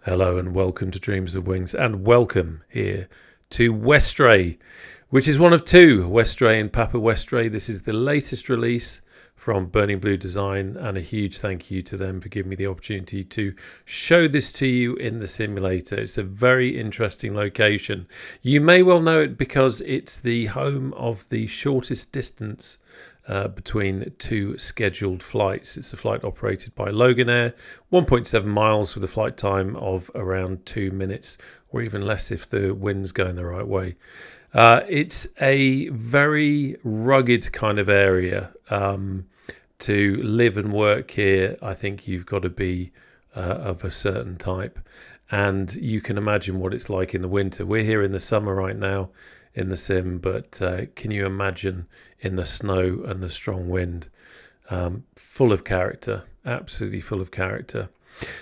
Hello and welcome to Dreams of Wings, and welcome here to Westray, which is one of two, Westray and Papa Westray. This is the latest release from Burning Blue Design, and a huge thank you to them for giving me the opportunity to show this to you in the simulator. It's a very interesting location. You may well know it because it's the home of the shortest distance between two scheduled flights. It's a flight operated by Loganair, 1.7 miles with a flight time of around 2 minutes, or even less if the wind's going the right way. It's a very rugged kind of area. To live and work here, I think you've got to be of a certain type. And you can imagine what it's like in the winter. We're here in the summer right now in the sim, but can you imagine in the snow and the strong wind? Full of character, absolutely full of character.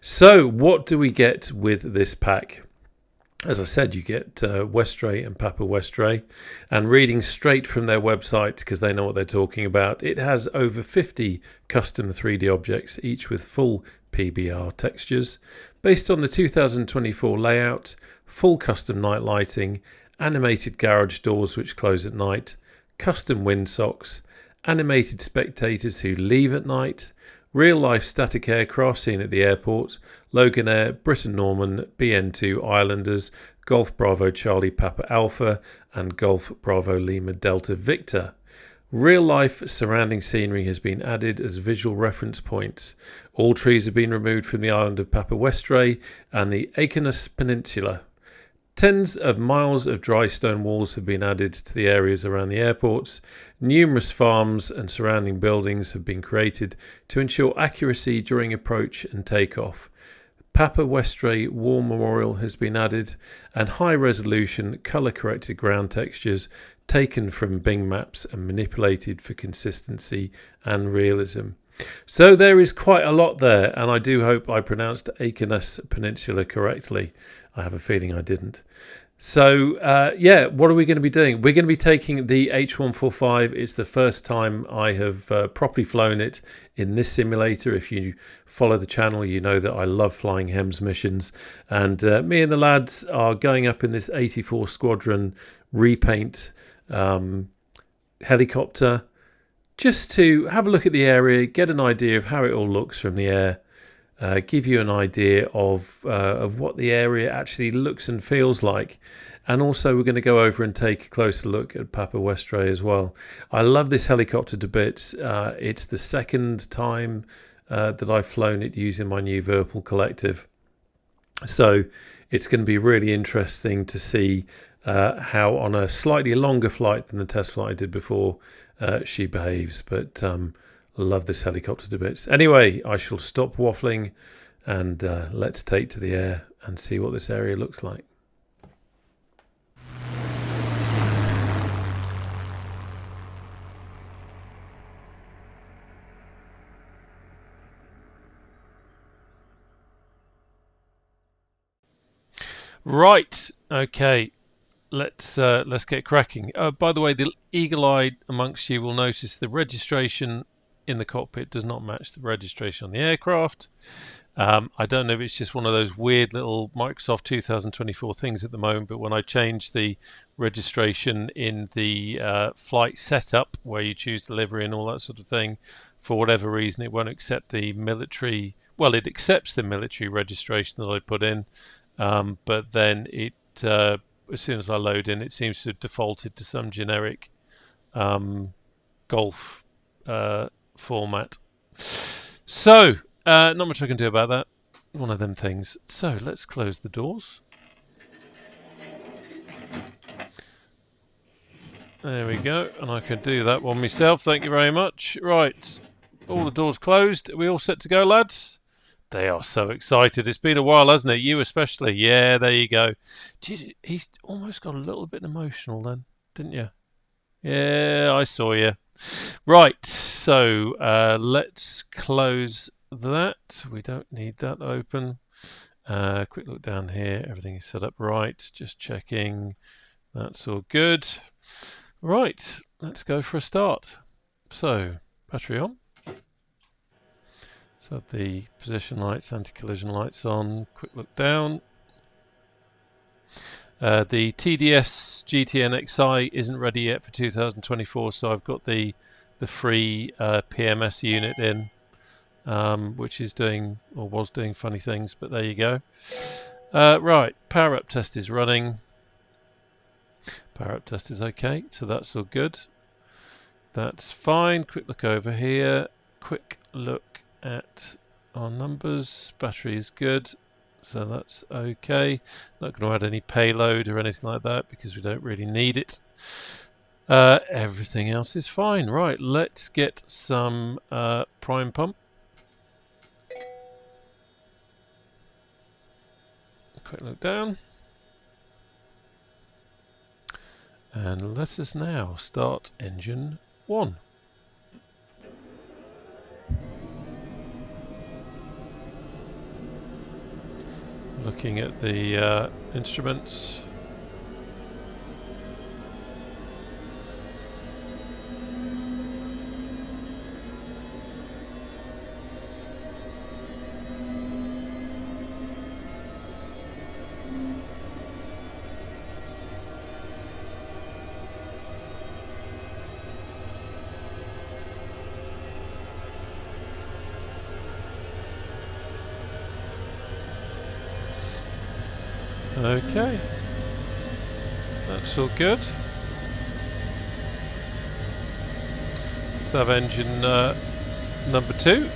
So what do we get with this pack? As I said, you get Westray and Papa Westray, and reading straight from their website, because they know what they're talking about, it has over 50 custom 3D objects, each with full PBR textures, based on the 2024 layout, full custom night lighting, animated garage doors which close at night, custom windsocks, animated spectators who leave at night, real-life static aircraft seen at the airport, Loganair, Britain Norman, BN2 Islanders, Golf Bravo Charlie Papa Alpha, and Golf Bravo Lima Delta Victor. Real-life surrounding scenery has been added as visual reference points. All trees have been removed from the island of Papa Westray and the Achenes Peninsula. Tens of miles of dry stone walls have been added to the areas around the airports. Numerous farms and surrounding buildings have been created to ensure accuracy during approach and takeoff. Papa Westray War Memorial has been added, and high-resolution, colour-corrected ground textures taken from Bing maps and manipulated for consistency and realism. So there is quite a lot there, and I do hope I pronounced Achenes Peninsula correctly. I have a feeling I didn't. So, what are we going to be doing? We're going to be taking the H145. It's the first time I have properly flown it in this simulator. If you follow the channel, you know that I love flying HEMS missions. And me and the lads are going up in this 84 Squadron repaint helicopter, just to have a look at the area, get an idea of how it all looks from the air, give you an idea of what the area actually looks and feels like. And also we're going to go over and take a closer look at Papa Westray as well. I love this helicopter to bits. It's the second time that I've flown it using my new Virpil collective. So it's going to be really interesting to see how on a slightly longer flight than the test flight I did before she behaves. But love this helicopter to bits. Anyway, I shall stop waffling and let's take to the air and see what this area looks like. Right, okay, let's get cracking. By the way, the eagle-eyed amongst you will notice the registration in the cockpit does not match the registration on the aircraft. I don't know if it's just one of those weird little Microsoft 2024 things at the moment, but when I change the registration in the flight setup, where you choose the livery and all that sort of thing, for whatever reason it won't accept the military. Well, it accepts the military registration that I put in, but then it as soon as I load in, it seems to have defaulted to some generic Golf format. So not much I can do about that. One of them things. So let's close the doors. There we go, and I can do that one myself. Thank you very much. Right, all the doors closed. Are we all set to go, lads? They are so excited. It's been a while, hasn't it? You especially. Yeah, there you go. Jeez, he's almost got a little bit emotional then, didn't you? Yeah, I saw you. Right, so let's close that. We don't need that open. Quick look down here. Everything is set up right. Just checking. That's all good. Right, let's go for a start. So, battery on. So the position lights, anti-collision lights on. Quick look down. The TDS GTN XI isn't ready yet for 2024, so I've got the free PMS unit in, which is doing, or was doing, funny things, but there you go. Right, power up test is running. Power up test is okay, so that's all good. That's fine. Quick look over here. Quick look at our numbers. Battery is good, so that's okay. Not going to add any payload or anything like that because we don't really need it. Everything else is fine. Right, let's get some prime pump. Quick look down. And let us now start engine 1. Looking at the instruments. Okay, that's all good. Let's have engine number 2.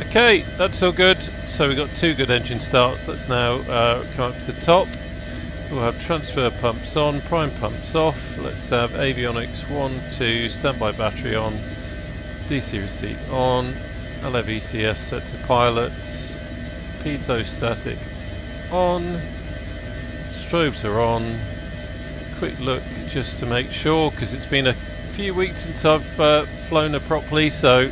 Okay, that's all good. So we've got 2 good engine starts. Let's now come up to the top. We'll have transfer pumps on, prime pumps off. Let's have avionics 1, 2, standby battery on, DC receipt on, LF ECS set to pilots, pitot static on, strobes are on. Quick look just to make sure, because it's been a few weeks since I've flown her properly, so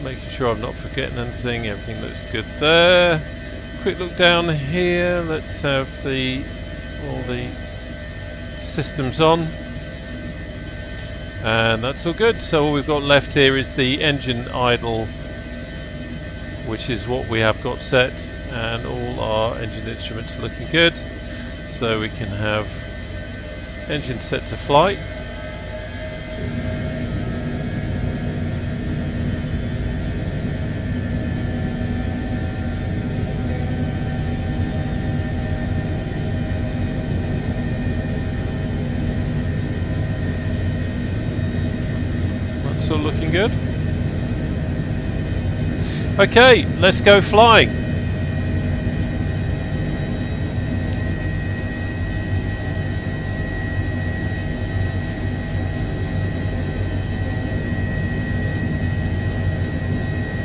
making sure I'm not forgetting anything. Everything looks good there. Quick look down here. Let's have all the systems on, and that's all good. So all we've got left here is the engine idle, which is what we have got set, and all our engine instruments are looking good. So we can have engine set to flight. All looking good. Okay, let's go flying.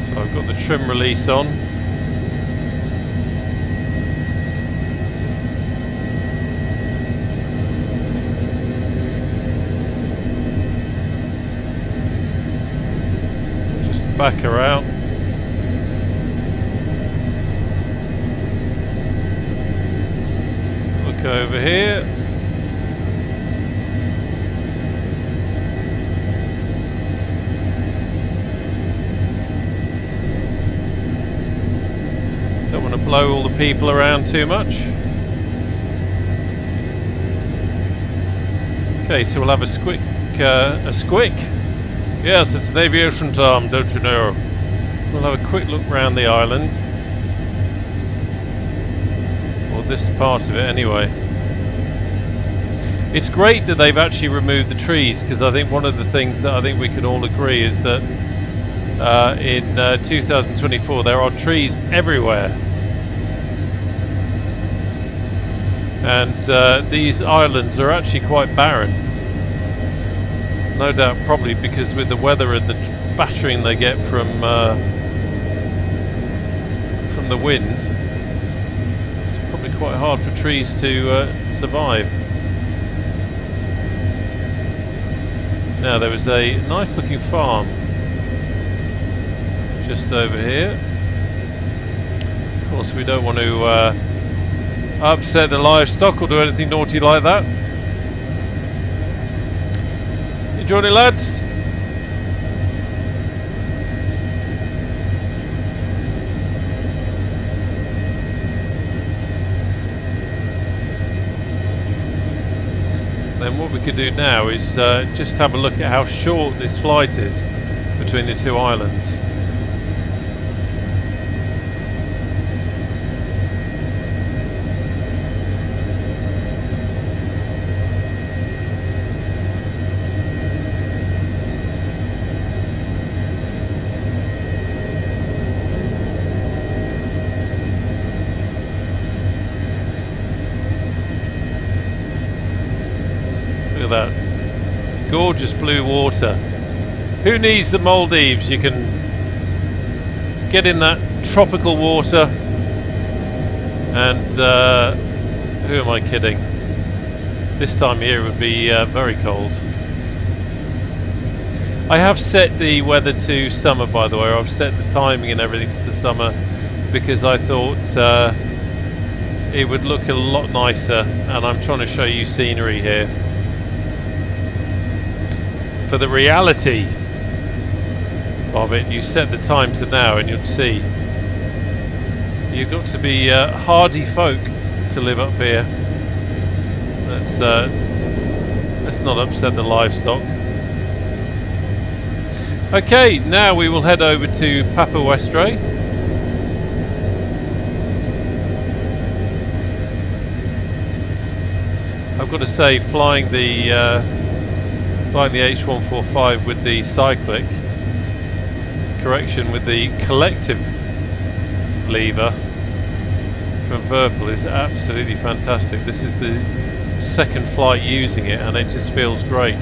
So I've got the trim release on. Back around. Look over here. Don't want to blow all the people around too much. Okay, so we'll have a squick. Yes, it's an aviation term, don't you know? We'll have a quick look round the island. Or this part of it anyway. It's great that they've actually removed the trees, because I think one of the things that I think we can all agree is that in 2024 there are trees everywhere. And these islands are actually quite barren. No doubt, probably because with the weather and the battering they get from the wind, it's probably quite hard for trees to survive. Now there was a nice looking farm just over here. Of course we don't want to upset the livestock or do anything naughty like that. You joining, lads? Then what we could do now is just have a look at how short this flight is between the two islands. Look at that gorgeous blue water. Who needs the Maldives? You can get in that tropical water and who am I kidding? This time of year it would be very cold. I have set the weather to summer, by the way. I've set the timing and everything to the summer because I thought it would look a lot nicer, and I'm trying to show you scenery here. For the reality of it, you set the time to now and you'll see you've got to be hardy folk to live up here. Let's not upset the livestock. Okay, now we will head over to Papa Westray. I've got to say, flying the H145 with the cyclic correction with the collective lever from Virpil is absolutely fantastic. This is the second flight using it and it just feels great.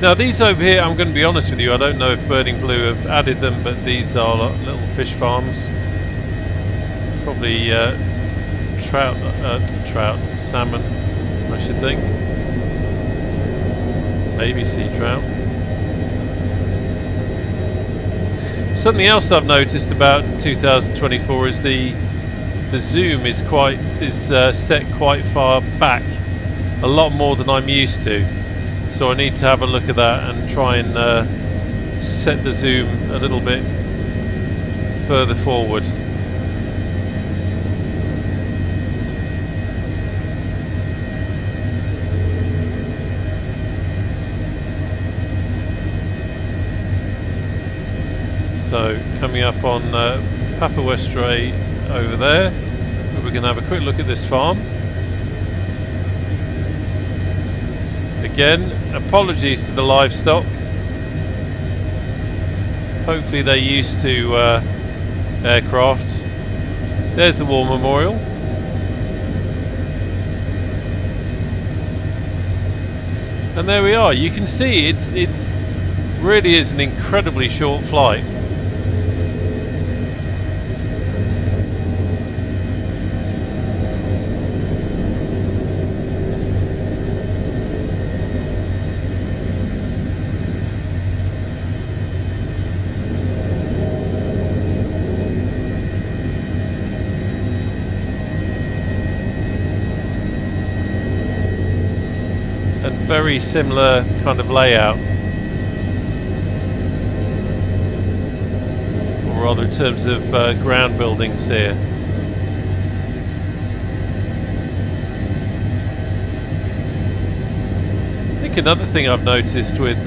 Now these over here, I'm going to be honest with you, I don't know if Burning Blue have added them, but these are little fish farms. Probably salmon, I should think. Maybe sea trout. Something else I've noticed about 2024 is the zoom is set quite far back, a lot more than I'm used to. So I need to have a look at that and try and set the zoom a little bit further forward. So coming up on Papa Westray over there, we're going to have a quick look at this farm. Again, apologies to the livestock. Hopefully they're used to aircraft. There's the War Memorial. And there we are. You can see it's really is an incredibly short flight. Very similar kind of layout, or rather in terms of ground buildings here. I think another thing I've noticed with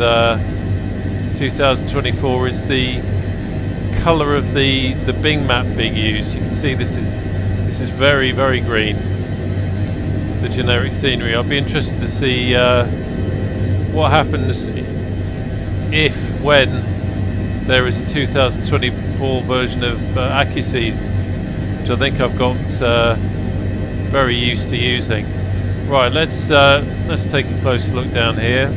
2024 is the colour of the Bing map being used. You can see this is very, very green. The generic scenery. I'd be interested to see what happens when there is a 2024 version of AccuSeason, which I think I've got very used to using. Right, let's take a closer look down here.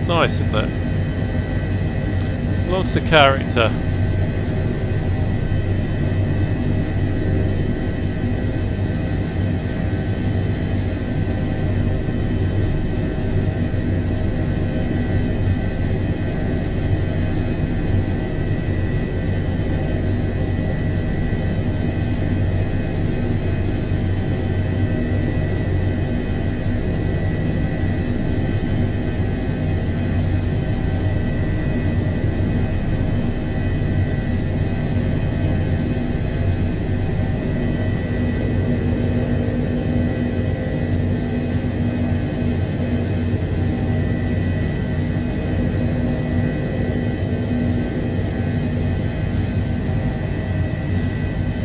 Nice, isn't it? Lots of character.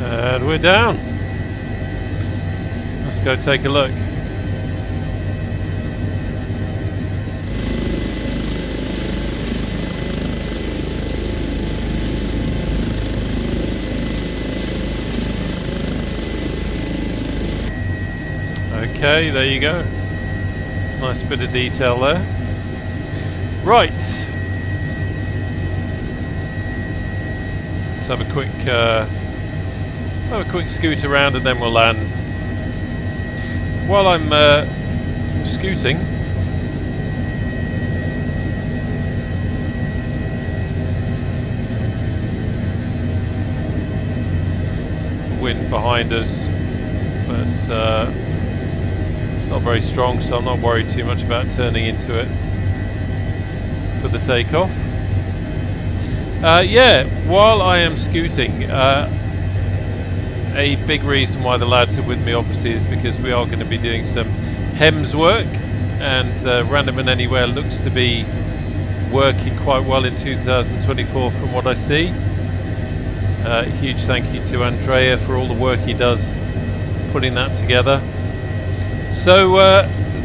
And we're down. Let's go take a look. Okay, there you go. Nice bit of detail there. Right. Let's have a quick scoot around and then we'll land. While I'm scooting, wind behind us, but not very strong, so I'm not worried too much about turning into it for the takeoff. Yeah, while I am scooting, a big reason why the lads are with me obviously is because we are going to be doing some HEMS work, and Random and Anywhere looks to be working quite well in 2024 from what I see. Huge thank you to Andrea for all the work he does putting that together. So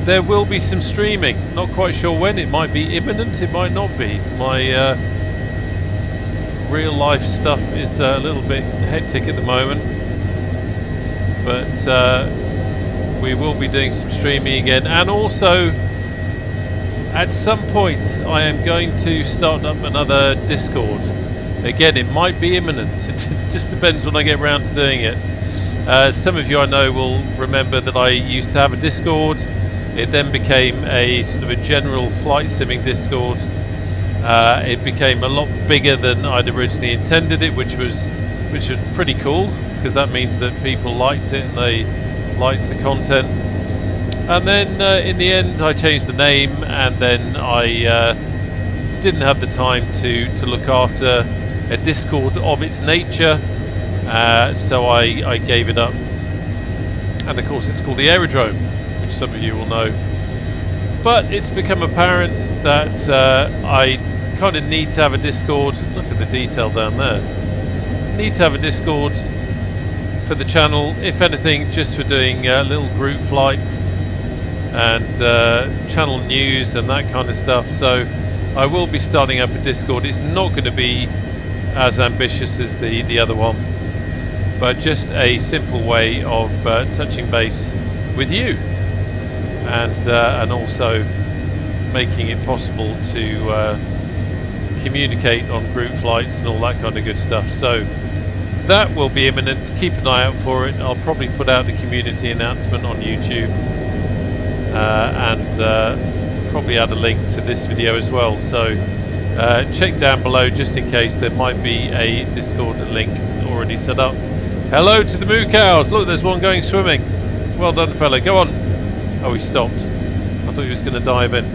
there will be some streaming, not quite sure when. It might be imminent, it might not be. My real life stuff is a little bit hectic at the moment, but we will be doing some streaming again, and also at some point I am going to start up another Discord. Again, it might be imminent, it just depends when I get around to doing it. Some of you I know will remember that I used to have a Discord. It then became a sort of a general flight simming Discord. It became a lot bigger than I'd originally intended it, which was pretty cool, because that means that people liked it and they liked the content. And then in the end I changed the name, and then I didn't have the time to look after a Discord of its nature, so I gave it up. And of course it's called the Aerodrome, which some of you will know. But it's become apparent that I kind of need to have a Discord. Look at the detail down there. Need to have a Discord for the channel, if anything, just for doing little group flights and channel news and that kind of stuff. So I will be starting up a Discord. It's not going to be as ambitious as the other one, but just a simple way of touching base with you, and also making it possible to communicate on group flights and all that kind of good stuff. So that will be imminent. Keep an eye out for it. I'll probably put out a community announcement on YouTube, and probably add a link to this video as well. So check down below just in case there might be a Discord link already set up. Hello to the moo cows. Look, there's one going swimming. Well done, fella. Go on. Oh, he stopped. I thought he was going to dive in.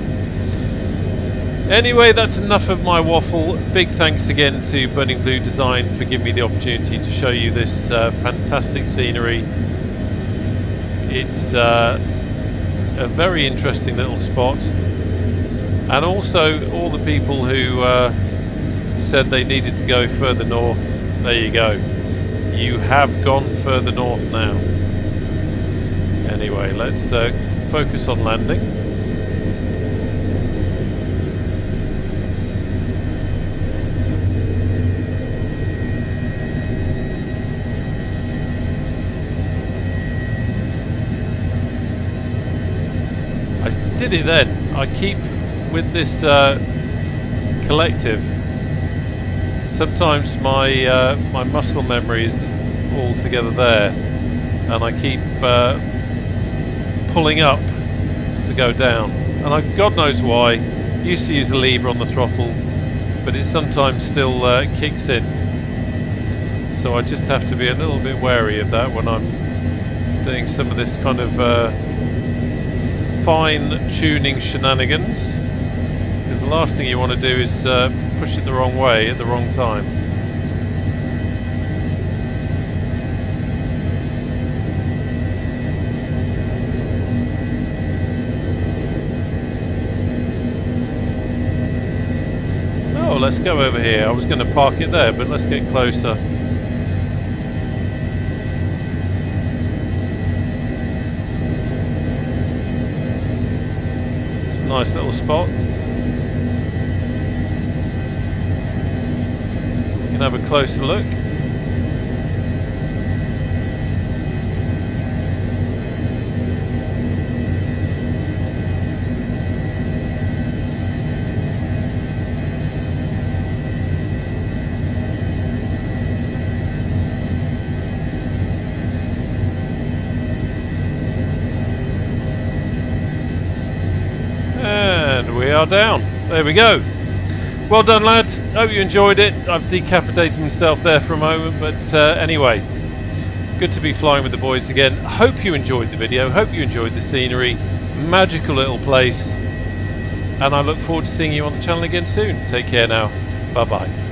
Anyway, that's enough of my waffle. Big thanks again to Burning Blue Design for giving me the opportunity to show you this fantastic scenery. It's a very interesting little spot. And also all the people who said they needed to go further north, there you go. You have gone further north now. Anyway, let's focus on landing. I did it then. I keep with this collective. Sometimes my my muscle memory isn't all together there, and I keep pulling up to go down, and God knows why. Used to use a lever on the throttle, but it sometimes still kicks in, so I just have to be a little bit wary of that when I'm doing some of this kind of fine tuning shenanigans, because the last thing you want to do is push it the wrong way at the wrong time. Oh, let's go over here. I was going to park it there, but let's get closer. It's a nice little spot. We can have a closer look. And we are down. There we go. Well done, lads. Hope you enjoyed it. I've decapitated myself there for a moment, but anyway, good to be flying with the boys again. Hope you enjoyed the video. Hope you enjoyed the scenery. Magical little place. And I look forward to seeing you on the channel again soon. Take care now. Bye-bye.